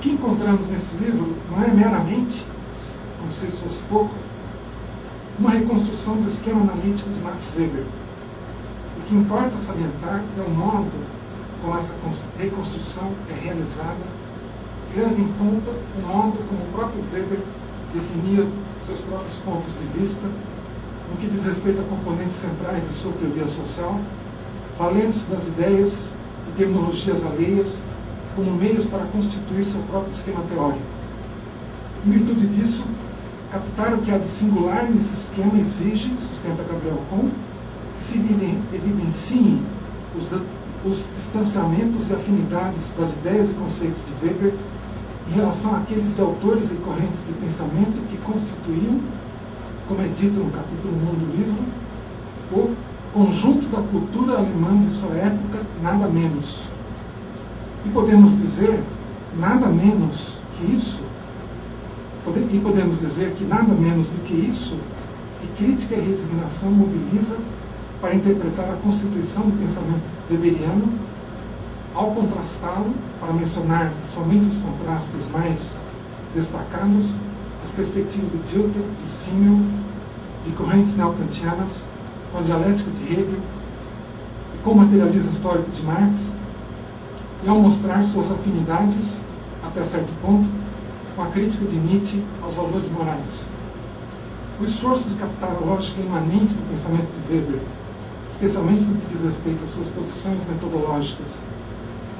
que encontramos nesse livro não é meramente, como se isso fosse pouco, uma reconstrução do esquema analítico de Max Weber. O que importa salientar é o modo como essa reconstrução é realizada, que leva em conta o modo como o próprio Weber definia seus próprios pontos de vista, no que diz respeito a componentes centrais de sua teoria social, valendo-se das ideias e terminologias alheias como meios para constituir seu próprio esquema teórico. Em virtude disso, captar o que há de singular nesse esquema exige, sustenta Gabriel Kohn, que se evidenciem os distanciamentos e afinidades das ideias e conceitos de Weber em relação àqueles de autores e correntes de pensamento que constituíam, como é dito no capítulo 1 do livro, o conjunto da cultura alemã de sua época, nada menos. E podemos dizer, nada menos que isso, que crítica e resignação mobiliza para interpretar a constituição do pensamento weberiano, ao contrastá-lo, para mencionar somente os contrastes mais destacados, as perspectivas de Dilthey, de Simmel, de correntes neokantianas, com a dialética de Hegel e com o materialismo histórico de Marx, e ao mostrar suas afinidades, até certo ponto, com a crítica de Nietzsche aos valores morais. O esforço de captar a lógica imanente do pensamento de Weber, especialmente no que diz respeito às suas posições metodológicas,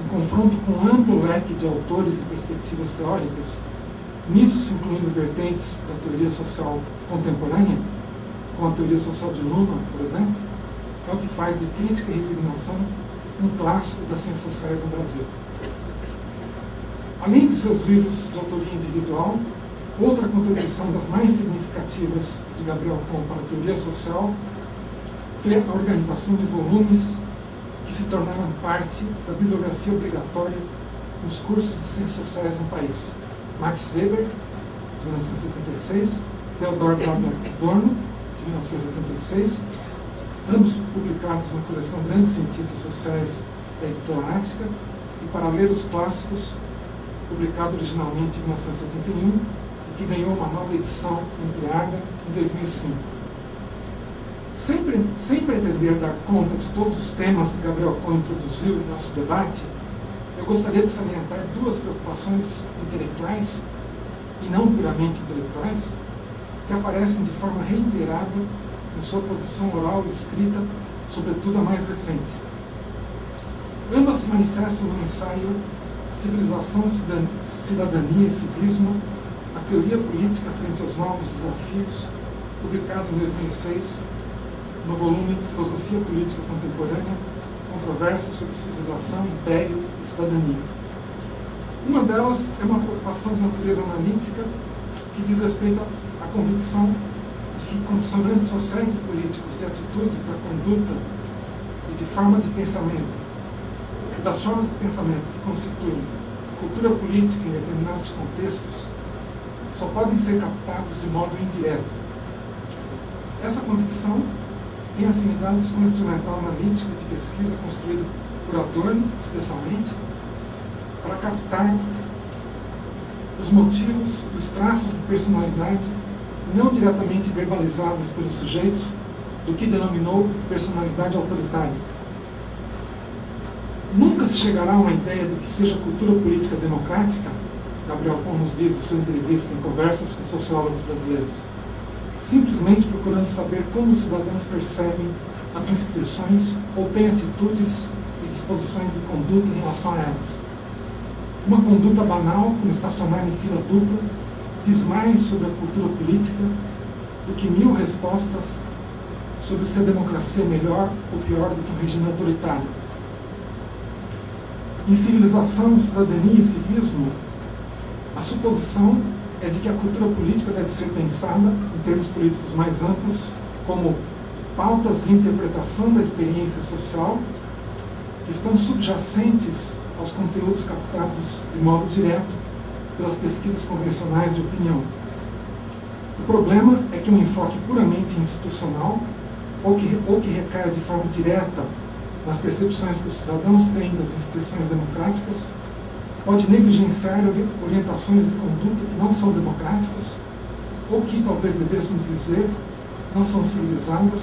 em confronto com um amplo leque de autores e perspectivas teóricas, nisso se incluindo vertentes da teoria social contemporânea, com a teoria social de Luhmann, por exemplo, é o que faz de Crítica e Resignação um clássico das ciências sociais no Brasil. Além de seus livros de autoria individual, outra contribuição das mais significativas de Gabriel Kohn para a teoria social foi a organização de volumes que se tornaram parte da bibliografia obrigatória nos cursos de ciências sociais no país. Max Weber, de 1976, Theodor Adorno, de 1986, ambos publicados na coleção Grandes Cientistas Sociais da editora Ática, e Para Ler os Clássicos, publicado originalmente em 1971, e que ganhou uma nova edição ampliada em 2005. Sem pretender dar conta de todos os temas que Gabriel Kohn introduziu em nosso debate, eu gostaria de salientar duas preocupações intelectuais, e não puramente intelectuais, que aparecem de forma reiterada em sua produção oral e escrita, sobretudo a mais recente. Ambas se manifestam no ensaio Civilização, Cidadania e Civismo, a teoria política frente aos novos desafios, publicado em 2006, no volume Filosofia Política Contemporânea, Controvérsia sobre Civilização, Império e Cidadania. Uma delas é uma preocupação de natureza analítica que diz respeito à convicção de que condicionantes sociais e políticos de atitudes, da conduta e de forma de pensamento, e das formas de pensamento que constituem cultura política em determinados contextos, só podem ser captados de modo indireto. Essa convicção tem afinidades com o instrumental analítico de pesquisa construído por Adorno, especialmente, para captar os motivos e os traços de personalidade não diretamente verbalizáveis pelos sujeitos do que denominou personalidade autoritária. Nunca se chegará a uma ideia de que seja cultura política democrática, Gabriel Kohn nos diz em sua entrevista em Conversas com Sociólogos Brasileiros, simplesmente procurando saber como os cidadãos percebem as instituições ou têm atitudes e disposições de conduta em relação a elas. Uma conduta banal, como estacionar em fila dupla, diz mais sobre a cultura política do que 1000 respostas sobre se a democracia é melhor ou pior do que um regime autoritário. Em Civilização, Cidadania e Civismo, a suposição é de que a cultura política deve ser pensada, em termos políticos mais amplos, como pautas de interpretação da experiência social que estão subjacentes aos conteúdos captados de modo direto pelas pesquisas convencionais de opinião. O problema é que um enfoque puramente institucional, ou que recaia de forma direta nas percepções que os cidadãos têm das instituições democráticas, pode negligenciar orientações de conduta que não são democráticas, ou que, talvez devêssemos dizer, não são civilizadas,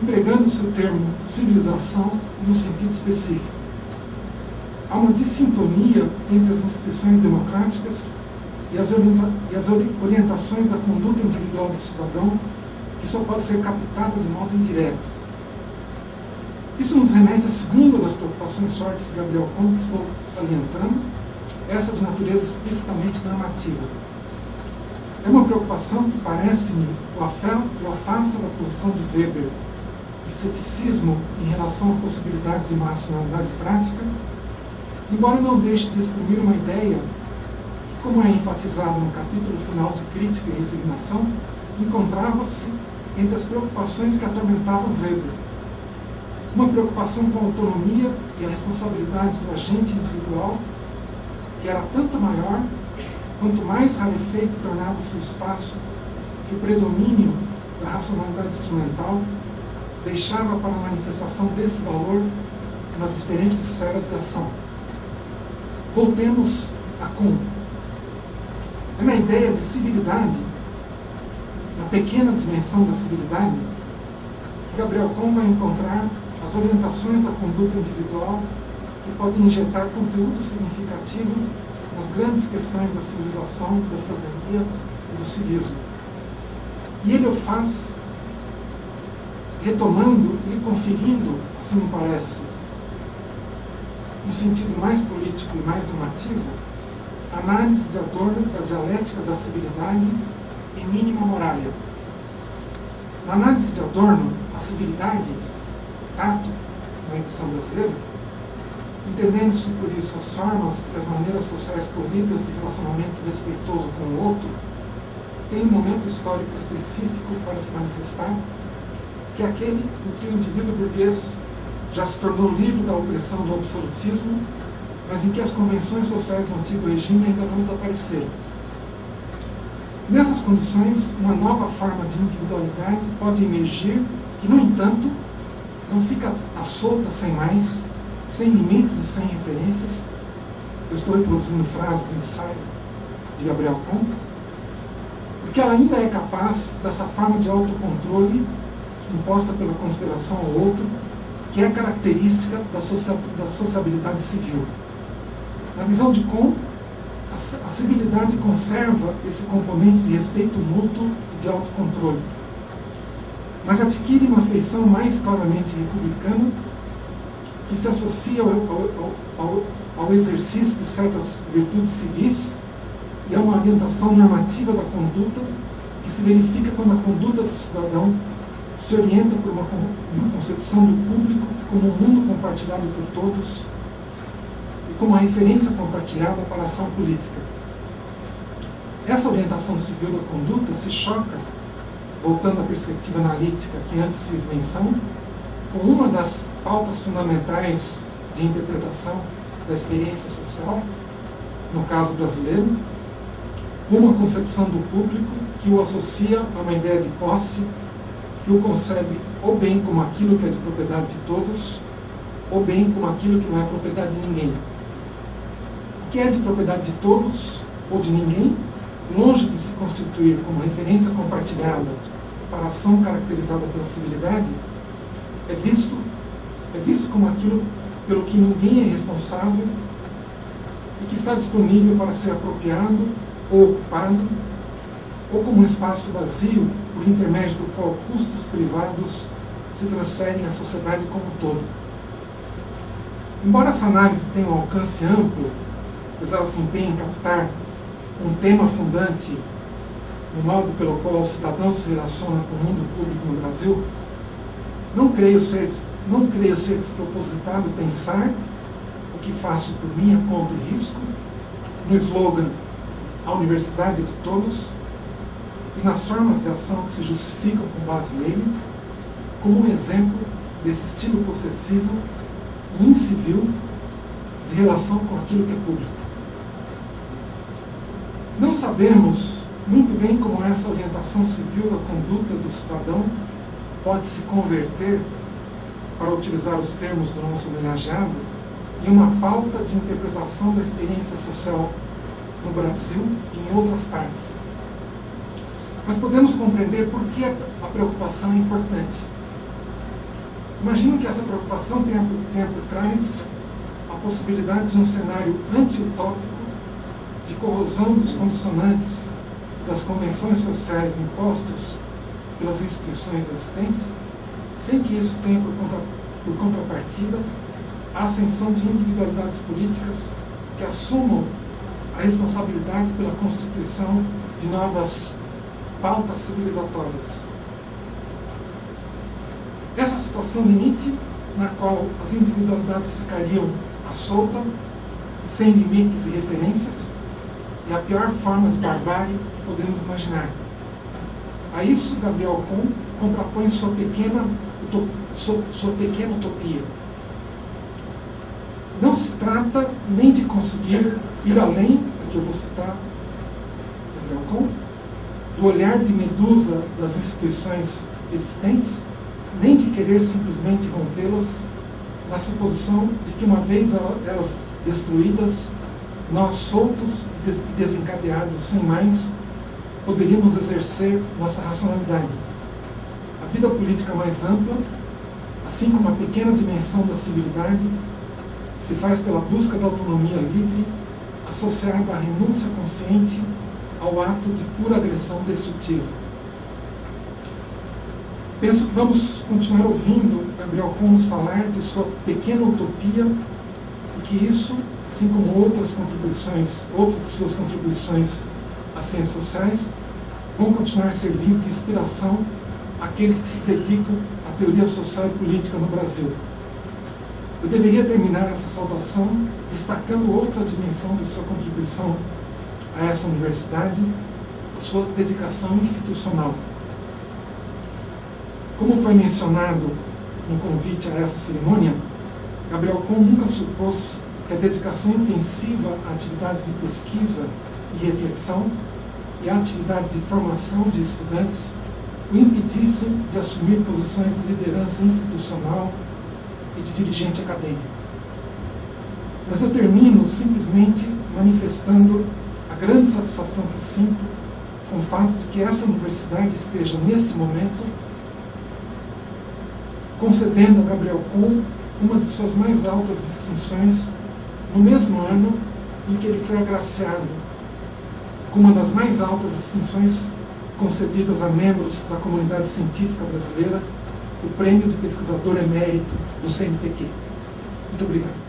empregando-se o termo civilização no sentido específico. Há uma dissintonia entre as instituições democráticas e as orientações da conduta individual do cidadão, que só pode ser captada de modo indireto. Isso nos remete à segunda das preocupações fortes de Gabriel Kuhn, que estou salientando, essa de natureza explicitamente normativa. É uma preocupação que parece-me o afasta da posição de Weber de ceticismo em relação à possibilidade de uma racionalidade prática, embora não deixe de exprimir uma ideia que, como é enfatizado no capítulo final de Crítica e Resignação, encontrava-se entre as preocupações que atormentavam Weber. Uma preocupação com a autonomia e a responsabilidade do agente individual, que era tanto maior quanto mais rarefeito tornava-se o espaço que o predomínio da racionalidade instrumental deixava para a manifestação desse valor nas diferentes esferas de ação. Voltemos a Kuhn. É na ideia de civilidade, na pequena dimensão da civilidade, que Gabriel Kuhn vai encontrar as orientações da conduta individual que podem injetar conteúdo significativo nas grandes questões da civilização, da cidadania e do civismo. E ele o faz retomando e conferindo, assim me parece, no sentido mais político e mais normativo, a análise de Adorno da dialética da civilidade e mínima moralia. Na análise de Adorno, a civilidade, tato, na edição brasileira, entendendo-se por isso as formas e as maneiras sociais polidas de relacionamento respeitoso com o outro, tem um momento histórico específico para se manifestar, que é aquele em que o indivíduo burguês já se tornou livre da opressão do absolutismo, mas em que as convenções sociais do antigo regime ainda não desapareceram. Nessas condições, uma nova forma de individualidade pode emergir, que, no entanto, não fica à solta sem mais, sem limites e sem referências. Eu estou reproduzindo frases do ensaio de Gabriel Kuhn, porque ela ainda é capaz dessa forma de autocontrole imposta pela consideração ao outro, que é característica da sociabilidade civil. Na visão de Kuhn, a civilidade conserva esse componente de respeito mútuo e de autocontrole, mas adquire uma feição mais claramente republicana, que se associa ao exercício de certas virtudes civis e a uma orientação normativa da conduta que se verifica quando a conduta do cidadão se orienta por uma concepção do público como um mundo compartilhado por todos e como uma referência compartilhada para a ação política. Essa orientação civil da conduta se choca, voltando à perspectiva analítica que antes fiz menção, com uma das pautas fundamentais de interpretação da experiência social, no caso brasileiro, uma concepção do público que o associa a uma ideia de posse, que o concebe ou bem como aquilo que é de propriedade de todos, ou bem como aquilo que não é propriedade de ninguém. O que é de propriedade de todos ou de ninguém, longe de se constituir como referência compartilhada para a ação caracterizada pela civilidade, é visto como aquilo pelo que ninguém é responsável e que está disponível para ser apropriado ou ocupado, ou como um espaço vazio por intermédio do qual custos privados se transferem à sociedade como um todo. Embora essa análise tenha um alcance amplo, pois ela se empenha em captar um tema fundante no modo pelo qual o cidadão se relaciona com o mundo público no Brasil, não creio ser despropositado pensar o que faço por minha conta e risco no slogan "A Universidade de Todos" e nas formas de ação que se justificam com base nele, como um exemplo desse estilo possessivo e incivil de relação com aquilo que é público. Não sabemos muito bem como essa orientação civil da conduta do cidadão pode se converter, para utilizar os termos do nosso homenageado, e uma pauta de interpretação da experiência social no Brasil e em outras partes. Mas podemos compreender por que a preocupação é importante. Imagino que essa preocupação tenha por trás a possibilidade de um cenário anti-utópico de corrosão dos condicionantes das convenções sociais impostos pelas instituições existentes, sem que isso tenha por contrapartida a ascensão de individualidades políticas que assumam a responsabilidade pela constituição de novas pautas civilizatórias. Essa situação limite, na qual as individualidades ficariam à solta, sem limites e referências, é a pior forma de barbárie que podemos imaginar. A isso, Gabriel Kuhn contrapõe sua pequena utopia. Não se trata nem de conseguir ir além, aqui eu vou citar Gabriel Kuhn, do olhar de medusa das instituições existentes, nem de querer simplesmente rompê-las, na suposição de que, uma vez elas destruídas, nós, soltos e desencadeados sem mais, poderíamos exercer nossa racionalidade. A vida política mais ampla, assim como a pequena dimensão da civilidade, se faz pela busca da autonomia livre, associada à renúncia consciente ao ato de pura agressão destrutiva. Penso que vamos continuar ouvindo Gabriel Kuhn nos falar de sua pequena utopia e que isso, assim como outras de suas contribuições às ciências sociais, vão continuar servindo de inspiração àqueles que se dedicam à teoria social e política no Brasil. Eu deveria terminar essa saudação destacando outra dimensão de sua contribuição a essa universidade, a sua dedicação institucional. Como foi mencionado no convite a essa cerimônia, Gabriel Kuhn nunca supôs que a dedicação intensiva a atividades de pesquisa e reflexão e a atividade de formação de estudantes o impedissem de assumir posições de liderança institucional e de dirigente acadêmico. Mas eu termino simplesmente manifestando a grande satisfação que sinto com o fato de que essa universidade esteja, neste momento, concedendo a Gabriel Kuhn uma de suas mais altas distinções no mesmo ano em que ele foi agraciado com uma das mais altas distinções concedidas a membros da comunidade científica brasileira, o Prêmio de Pesquisador Emérito do CNPq. Muito obrigado.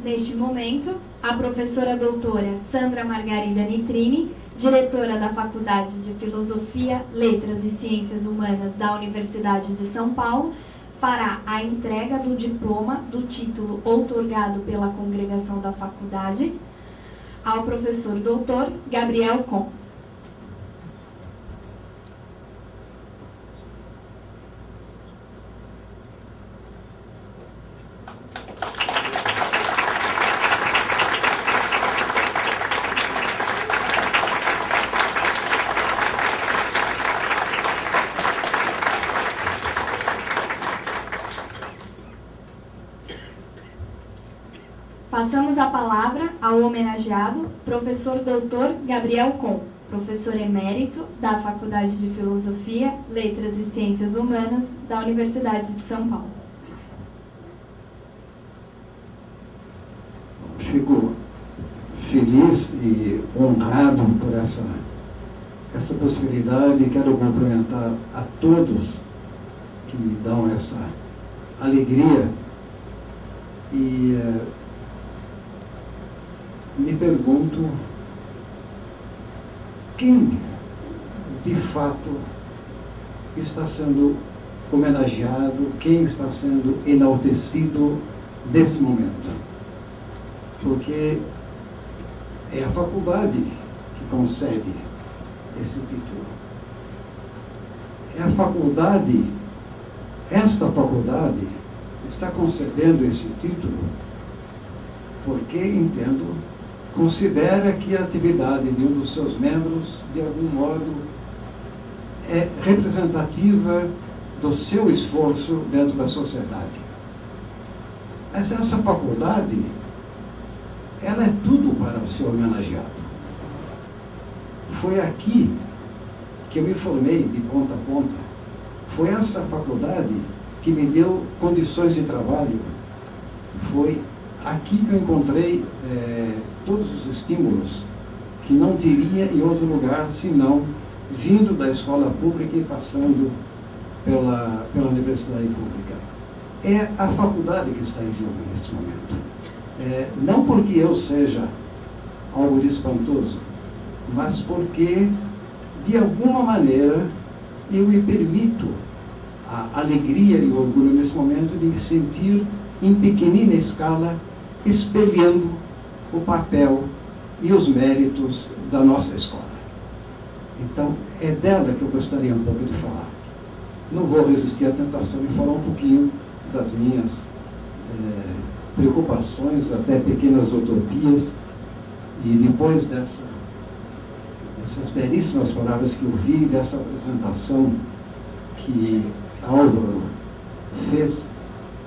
Neste momento, a professora doutora Sandra Margarida Nitrini, diretora da Faculdade de Filosofia, Letras e Ciências Humanas da Universidade de São Paulo, fará a entrega do diploma do título outorgado pela congregação da faculdade ao professor doutor Gabriel Kuhn. Passamos a palavra ao homenageado, professor doutor Gabriel Kuhn, professor emérito da Faculdade de Filosofia, Letras e Ciências Humanas da Universidade de São Paulo. Fico feliz e honrado por essa possibilidade. Quero cumprimentar a todos que me dão essa alegria e me pergunto quem de fato está sendo homenageado, quem está sendo enaltecido nesse momento. Porque é a faculdade que concede esse título. É a faculdade, esta faculdade está concedendo esse título porque entendo considera que a atividade de um dos seus membros, de algum modo, é representativa do seu esforço dentro da sociedade. Mas essa faculdade, ela é tudo para o seu homenageado. Foi aqui que eu me formei de ponta a ponta. Foi essa faculdade que me deu condições de trabalho. Foi aqui que eu encontrei todos os estímulos que não teria em outro lugar, senão vindo da escola pública e passando pela universidade pública. É a faculdade que está em jogo nesse momento. Não porque eu seja algo de espantoso, mas porque, de alguma maneira, eu me permito a alegria e o orgulho nesse momento de me sentir em pequenina escala, espelhando o papel e os méritos da nossa escola. Então, é dela que eu gostaria um pouco de falar. Não vou resistir à tentação de falar um pouquinho das minhas preocupações, até pequenas utopias, e depois dessas belíssimas palavras que eu vi, dessa apresentação que Álvaro fez,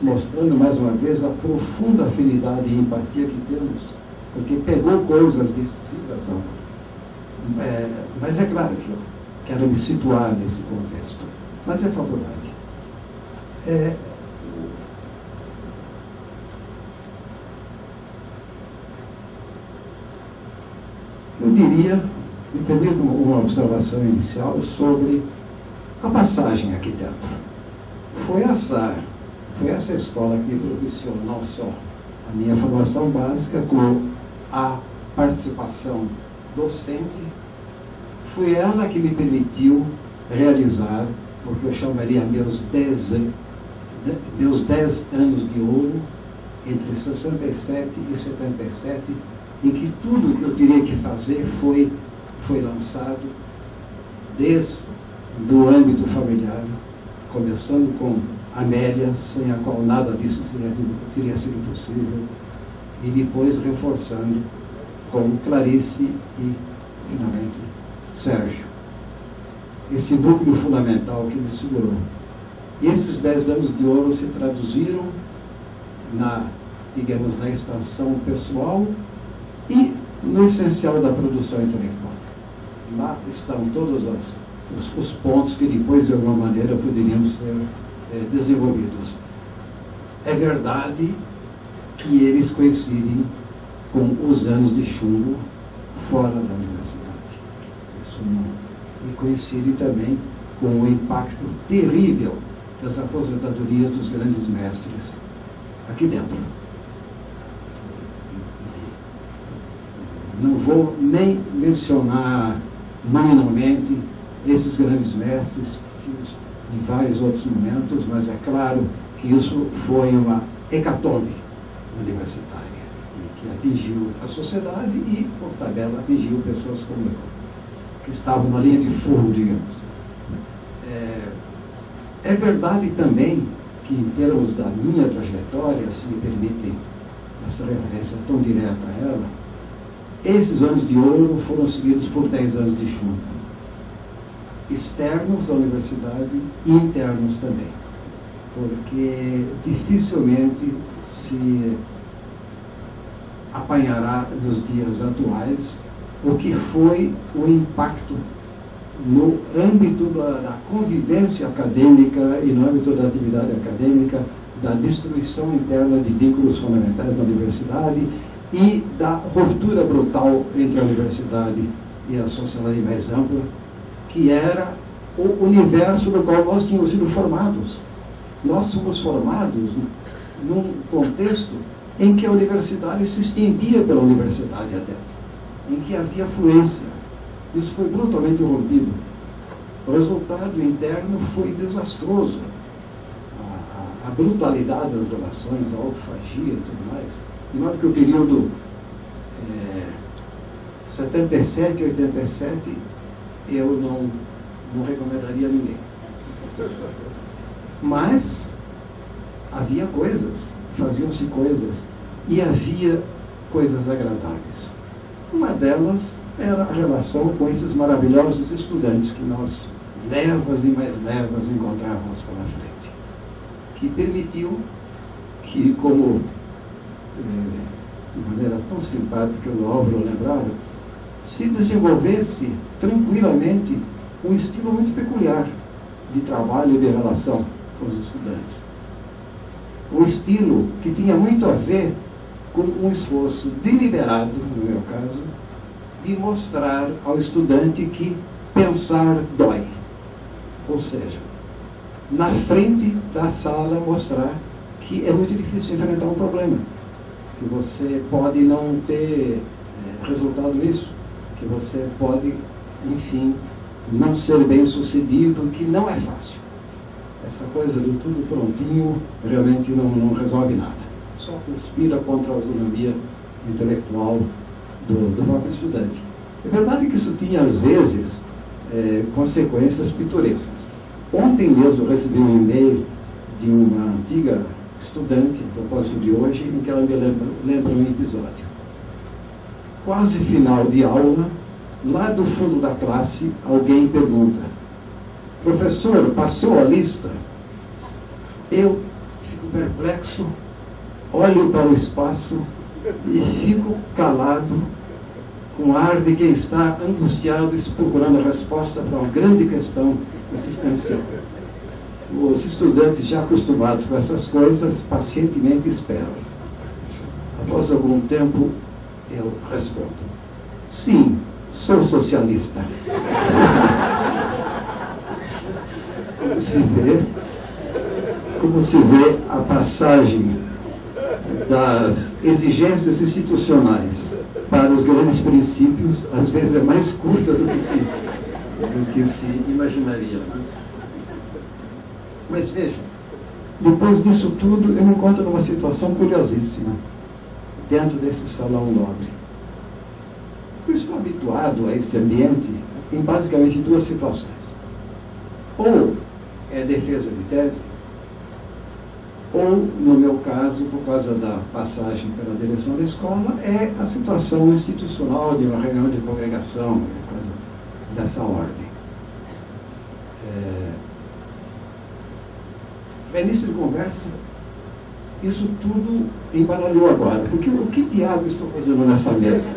mostrando mais uma vez a profunda afinidade e empatia que temos, porque pegou coisas decisivas, mas é claro que eu quero me situar nesse contexto, mas é faculdade. Eu diria, me permito uma observação inicial sobre a passagem aqui dentro. Foi essa escola que me propiciou não só a minha formação básica, como a participação docente. Foi ela que me permitiu realizar o que eu chamaria meus 10 anos de ouro, entre 67 e 77, em que tudo que eu teria que fazer foi lançado desde o âmbito familiar, começando com Amélia, sem a qual nada disso teria sido possível, e depois reforçando com Clarice e, finalmente, Sérgio. Esse núcleo fundamental que me segurou. E esses 10 anos de ouro se traduziram na expansão pessoal e no essencial da produção intelectual. Lá estão todos os pontos que depois, de alguma maneira, poderiam ser desenvolvidos. É verdade que eles coincidem com os anos de chumbo fora da universidade. Isso não. E coincidem também com o impacto terrível das aposentadorias dos grandes mestres aqui dentro. Não vou nem mencionar nominalmente esses grandes mestres, fiz em vários outros momentos, mas é claro que isso foi uma hecatombe universitária, que atingiu a sociedade e, por tabela, atingiu pessoas como eu, que estavam na linha de fogo, digamos. É verdade também que, em termos da minha trajetória, se me permitem essa referência tão direta a ela, esses anos de ouro foram seguidos por 10 anos de chumbo. Externos à universidade e internos também. Porque dificilmente se apanhará nos dias atuais o que foi o impacto no âmbito da convivência acadêmica e no âmbito da atividade acadêmica, da destruição interna de vínculos fundamentais da universidade e da ruptura brutal entre a universidade e a sociedade mais ampla, que era o universo no qual nós tínhamos sido formados. Nós somos formados num contexto em que a universidade se estendia pela universidade adentro, em que havia fluência. Isso foi brutalmente rompido. O resultado interno foi desastroso. A brutalidade das relações, a autofagia e tudo mais. De modo que o período 77 e 87 eu não recomendaria a ninguém. Mas havia coisas, faziam-se coisas, e havia coisas agradáveis. Uma delas era a relação com esses maravilhosos estudantes que nós, levas e mais levas, encontrávamos pela frente, que permitiu que, como de maneira tão simpática o Álvaro lembrava, se desenvolvesse tranquilamente um estilo muito peculiar de trabalho e de relação com os estudantes. Um estilo que tinha muito a ver com um esforço deliberado, no meu caso, de mostrar ao estudante que pensar dói. Ou seja, na frente da sala mostrar que é muito difícil enfrentar um problema, que você pode não ter resultado nisso, que você pode, enfim, não ser bem sucedido, que não é fácil. Essa coisa de tudo prontinho realmente não resolve nada. Só conspira contra a autonomia intelectual do próprio estudante. É verdade que isso tinha, às vezes, consequências pitorescas. Ontem mesmo eu recebi um e-mail de uma antiga estudante, a propósito de hoje, em que ela me lembra um episódio. Quase final de aula, lá do fundo da classe, alguém pergunta: professor, passou a lista? Eu fico perplexo, olho para o espaço e fico calado, com ar de quem está angustiado e procurando a resposta para uma grande questão existencial. Os estudantes, já acostumados com essas coisas, pacientemente esperam. Após algum tempo, eu respondo: sim, sou socialista. Como se vê a passagem das exigências institucionais para os grandes princípios, às vezes é mais curta do que se imaginaria. Mas veja, depois disso tudo, eu me encontro numa situação curiosíssima, dentro desse salão nobre. Eu estou habituado a esse ambiente em basicamente duas situações. Ou é defesa de tese, ou, no meu caso, por causa da passagem pela direção da escola, é a situação institucional de uma reunião de congregação, coisa dessa ordem. Para início de conversa, isso tudo embaralhou agora. Porque o que diabo estou fazendo nessa mesa?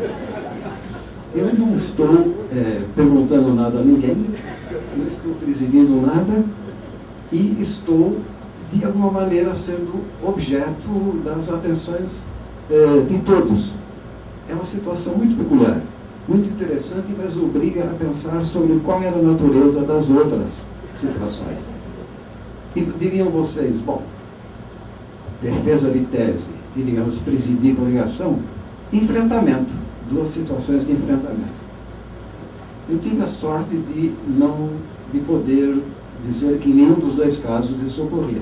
Eu não estou perguntando nada a ninguém, não estou presidindo nada e estou, de alguma maneira, sendo objeto das atenções de todos. É uma situação muito peculiar, muito interessante, mas obriga a pensar sobre qual era a natureza das outras situações. E diriam vocês, bom, defesa de tese e, digamos, presidir coligação, enfrentamento, duas situações de enfrentamento. Eu tive a sorte de poder dizer que em nenhum dos dois casos isso ocorria.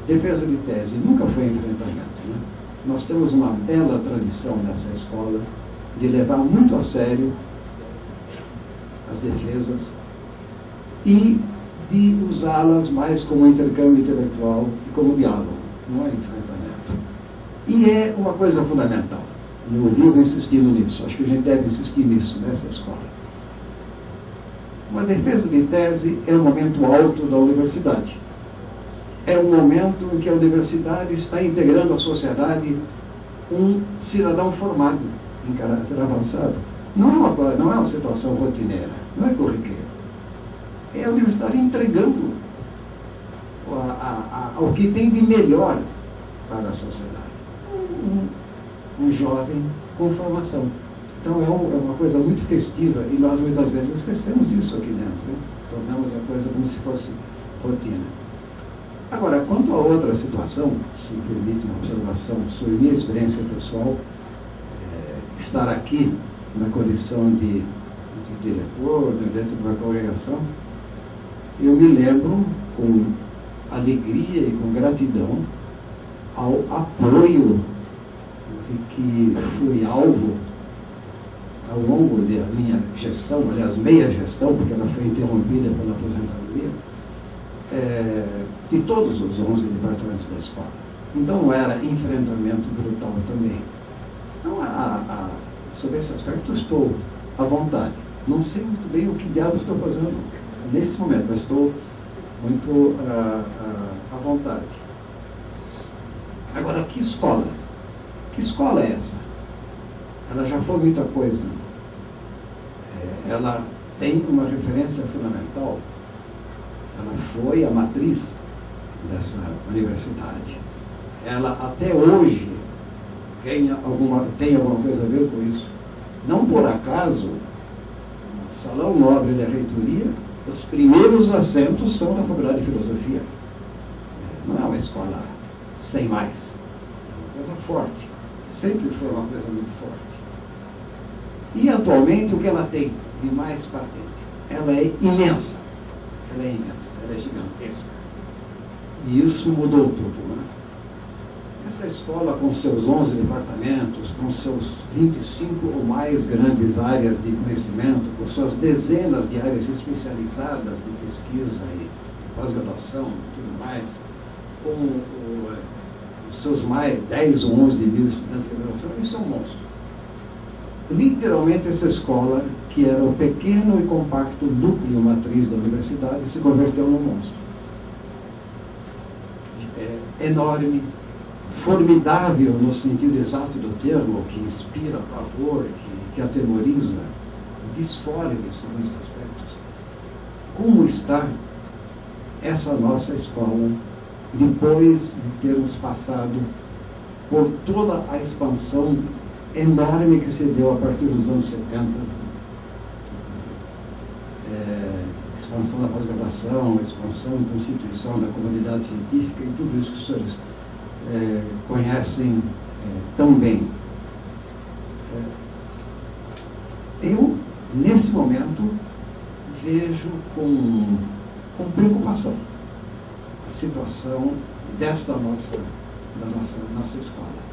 Defesa de tese nunca foi enfrentamento, né? Nós temos uma bela tradição nessa escola de levar muito a sério as defesas e de usá-las mais como intercâmbio intelectual e como diálogo, não é enfrentamento. E é uma coisa fundamental. Eu vivo insistindo nisso, acho que a gente deve insistir nisso nessa escola. Uma defesa de tese é um momento alto da universidade. É um momento em que a universidade está integrando à sociedade um cidadão formado em caráter avançado. Não é uma situação rotineira, não é corriqueira. É a universidade entregando ao que tem de melhor para a sociedade. Um jovem com formação. Então é uma coisa muito festiva e nós muitas vezes esquecemos isso aqui dentro, né? Tornamos a coisa como se fosse rotina. Agora, quanto a outra situação, se me permite uma observação sobre minha experiência pessoal, estar aqui na condição de diretor, dentro de uma congregação, eu me lembro com alegria e com gratidão ao apoio de que fui alvo ao longo da minha gestão, aliás, meia gestão, porque ela foi interrompida pela aposentadoria, de todos os 11 departamentos da escola. Então não era enfrentamento brutal também. Então Sobre esse aspecto, estou à vontade. Não sei muito bem o que diabos estou fazendo nesse momento, mas estou muito à vontade. Agora, que escola? Que escola é essa? Ela já foi muita coisa. Ela tem uma referência fundamental. Ela foi a matriz dessa universidade. Ela, até hoje, tem alguma coisa a ver com isso. Não por acaso, no Salão Nobre da Reitoria, os primeiros assentos são da Faculdade de Filosofia. Não é uma escola sem mais. É uma coisa forte. Sempre foi uma coisa muito forte. E, atualmente, o que ela tem de mais patente? Ela é imensa. Ela é imensa. Ela é gigantesca. E isso mudou tudo, né? Essa escola, com seus 11 departamentos, com seus 25 ou mais grandes áreas de conhecimento, com suas dezenas de áreas especializadas de pesquisa e pós-graduação e tudo mais, com os seus mais 10 ou 11 mil estudantes de graduação, isso é um monstro. Literalmente, essa escola, que era o pequeno e compacto núcleo matriz da universidade, se converteu num monstro. Enorme, formidável no sentido exato do termo, que inspira pavor, que atemoriza, disforme em muitos aspectos. Como está essa nossa escola depois de termos passado por toda a expansão enorme que se deu a partir dos anos 70, expansão da pós-graduação, expansão e constituição da comunidade científica e tudo isso que os senhores conhecem tão bem. Eu, nesse momento, vejo com preocupação a situação desta nossa escola.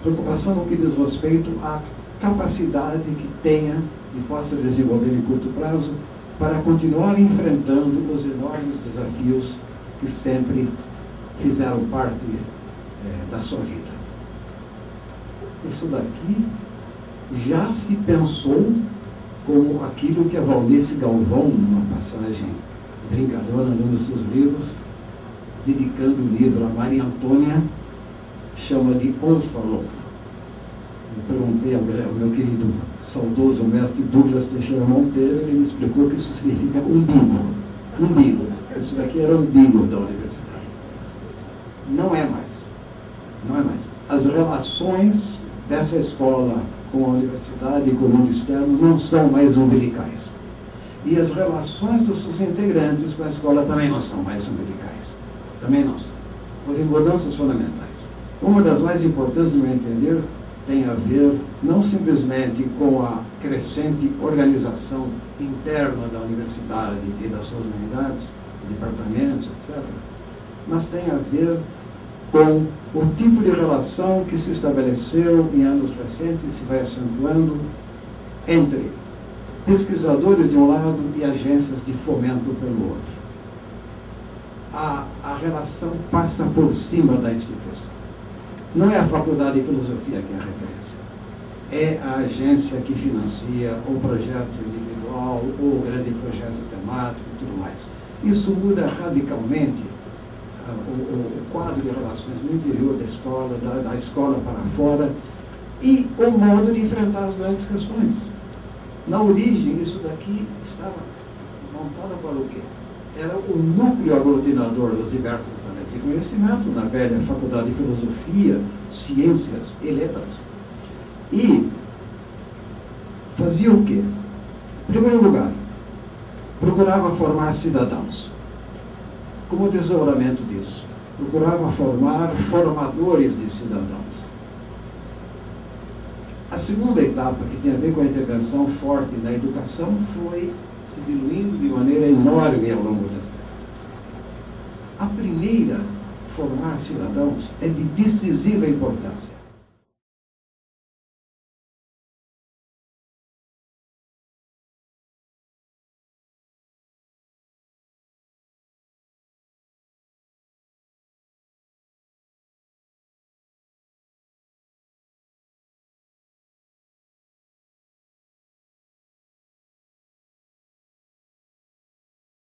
Preocupação no que diz respeito à capacidade que tenha e possa desenvolver em curto prazo para continuar enfrentando os enormes desafios que sempre fizeram parte da sua vida. Isso daqui já se pensou como aquilo que a Valnice Galvão, numa passagem brincalhona num dos seus livros, dedicando o livro a Maria Antônia, chama de ónfalo. Eu perguntei ao meu querido saudoso mestre Douglas Teixeira Monteiro, ele me explicou que isso significa umbigo. Umbigo. Isso daqui era o umbigo da universidade. Não é mais. Não é mais. As relações dessa escola com a universidade e com o mundo externo não são mais umbilicais. E as relações dos seus integrantes com a escola também não são mais umbilicais. Também não são. Houve mudanças fundamentais. Uma das mais importantes, no meu entender, tem a ver não simplesmente com a crescente organização interna da universidade e das suas unidades, departamentos, etc., mas tem a ver com o tipo de relação que se estabeleceu em anos recentes e se vai acentuando entre pesquisadores de um lado e agências de fomento pelo outro. A relação passa por cima da instituição. Não é a Faculdade de Filosofia que é a referência. É a agência que financia o projeto individual, ou o grande projeto temático e tudo mais. Isso muda radicalmente o quadro de relações no interior da escola, da escola para fora, e o modo de enfrentar as grandes questões. Na origem, isso daqui estava montado para o quê? Era o núcleo aglutinador das diversas áreas de conhecimento na velha Faculdade de Filosofia, Ciências e Letras. E fazia o quê? Em primeiro lugar, procurava formar cidadãos. Como desdobramento disso, procurava formar formadores de cidadãos. A segunda etapa, que tem a ver com a intervenção forte na educação, foi se diluindo de maneira enorme ao longo das décadas. A primeira, formar cidadãos, é de decisiva importância.